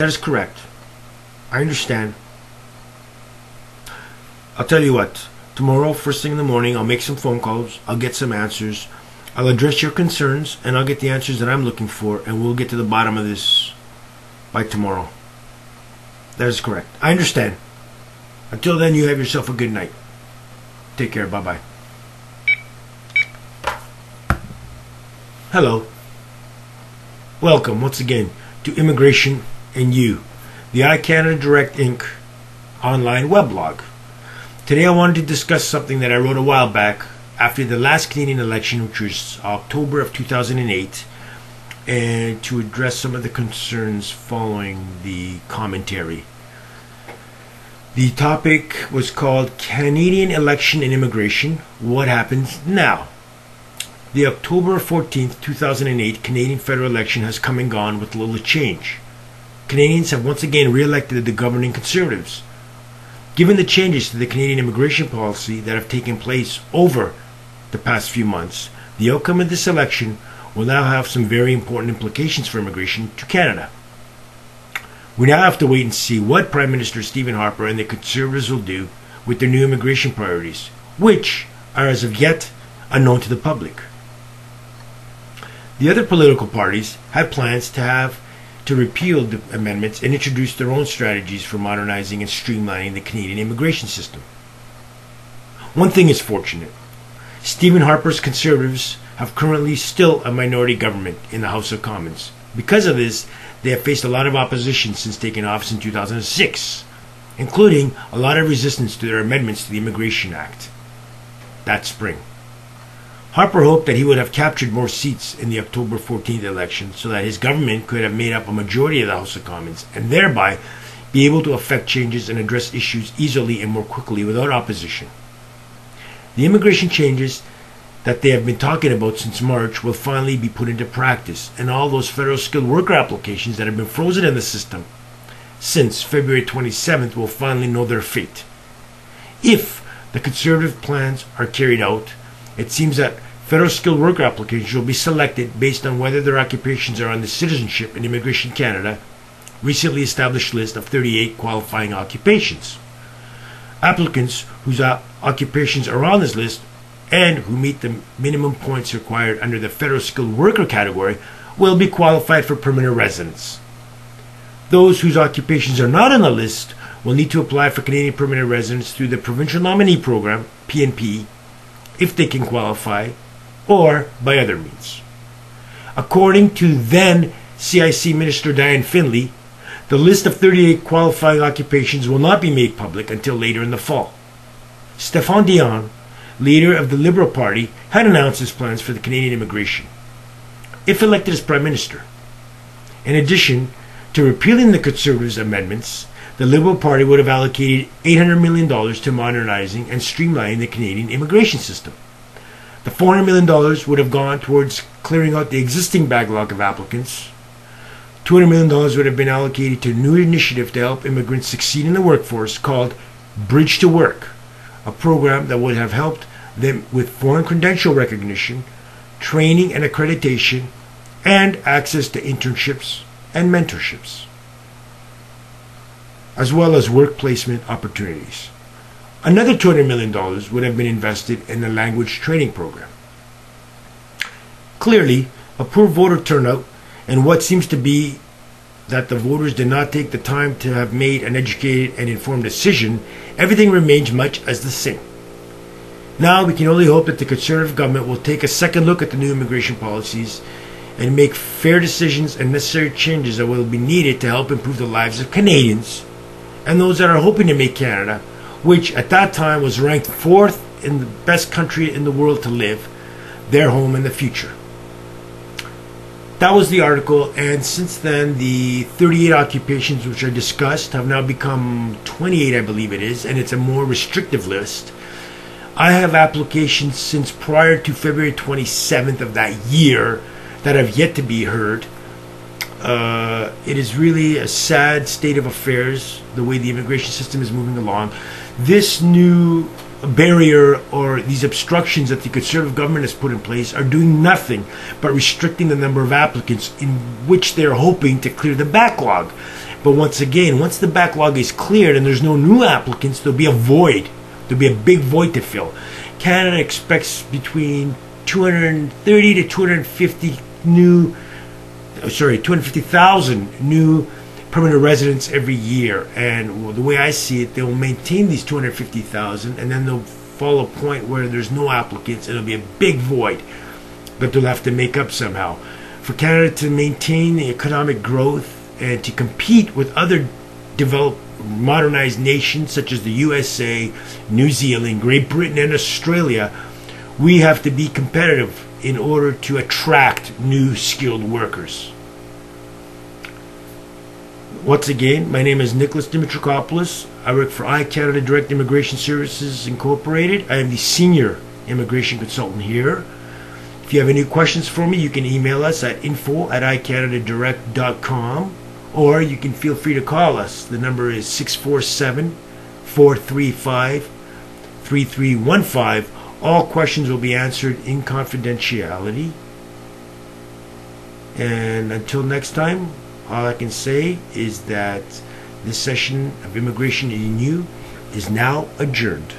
That is correct. I understand. I'll tell you what. Tomorrow, first thing in the morning, I'll make some phone calls. I'll get some answers. I'll address your concerns, and I'll get the answers that I'm looking for, and we'll get to the bottom of this by tomorrow. That is correct. I understand. Until then, you have yourself a good night. Take care. Bye-bye. Hello. Welcome once again to Immigration and You, the iCanada Direct Inc. online weblog. Today I wanted to discuss something that I wrote a while back after the last Canadian election, which was October of 2008, and to address some of the concerns following the commentary. The topic was called Canadian Election and Immigration, What Happens Now? The October 14th, 2008 Canadian federal election has come and gone with little change. Canadians have once again re-elected the governing Conservatives. Given the changes to the Canadian immigration policy that have taken place over the past few months, the outcome of this election will now have some very important implications for immigration to Canada. We now have to wait and see what Prime Minister Stephen Harper and the Conservatives will do with their new immigration priorities, which are as of yet unknown to the public. The other political parties have plans to repeal the amendments and introduce their own strategies for modernizing and streamlining the Canadian immigration system. One thing is fortunate. Stephen Harper's Conservatives have currently still a minority government in the House of Commons. Because of this, they have faced a lot of opposition since taking office in 2006, including a lot of resistance to their amendments to the Immigration Act that spring. Harper hoped that he would have captured more seats in the October 14th election so that his government could have made up a majority of the House of Commons and thereby be able to effect changes and address issues easily and more quickly without opposition. The immigration changes that they have been talking about since March will finally be put into practice, and all those federal skilled worker applications that have been frozen in the system since February 27th will finally know their fate. If the Conservative plans are carried out, it seems that federal skilled worker applications will be selected based on whether their occupations are on the Citizenship and Immigration Canada recently established list of 38 qualifying occupations. Applicants whose occupations are on this list and who meet the minimum points required under the federal skilled worker category will be qualified for permanent residence. Those whose occupations are not on the list will need to apply for Canadian permanent residence through the Provincial Nominee Program, PNP, if they can qualify, or by other means. According to then C.C.I.C Minister Diane Finley, the list of 38 qualifying occupations will not be made public until later in the fall. Stéphane Dion, leader of the Liberal Party, had announced his plans for the Canadian immigration, if elected as Prime Minister. In addition to repealing the Conservatives' amendments, the Liberal Party would have allocated $800 million to modernizing and streamlining the Canadian immigration system. The $400 million would have gone towards clearing out the existing backlog of applicants. $200 million would have been allocated to a new initiative to help immigrants succeed in the workforce called Bridge to Work, a program that would have helped them with foreign credential recognition, training and accreditation, and access to internships and mentorships, as well as work placement opportunities. Another $200 million would have been invested in the language training program. Clearly, a poor voter turnout and what seems to be that the voters did not take the time to have made an educated and informed decision, everything remains much as the same. Now we can only hope that the Conservative government will take a second look at the new immigration policies and make fair decisions and necessary changes that will be needed to help improve the lives of Canadians and those that are hoping to make Canada, which at that time was ranked 4th in the best country in the world to live, their home in the future. That was the article, and since then the 38 occupations which I discussed have now become 28, I believe it is, and it's a more restrictive list. I have applications since prior to February 27th of that year that have yet to be heard. It is really a sad state of affairs, the way the immigration system is moving along. This new barrier or these obstructions that the Conservative government has put in place are doing nothing but restricting the number of applicants in which they're hoping to clear the backlog. But once again, once the backlog is cleared and there's no new applicants, there'll be a void. There'll be a big void to fill. Canada expects between 230 to 250,000 new permanent residents every year. And the way I see it, they'll maintain these 250,000, and then they'll fall a point where there's no applicants, and it'll be a big void. But they'll have to make up somehow. For Canada to maintain the economic growth and to compete with other developed, modernized nations such as the USA, New Zealand, Great Britain, and Australia, we have to be competitive in order to attract new skilled workers. Once again, my name is Nicholas Dimitrakopoulos. I work for iCanada Direct Immigration Services Incorporated. I am the senior immigration consultant here. If you have any questions for me, you can email us at info@icanadadirect.com, or you can feel free to call us. The number is 647-435-3315. All questions will be answered in confidentiality. And until next time, all I can say is that this session of Immigration in You is now adjourned.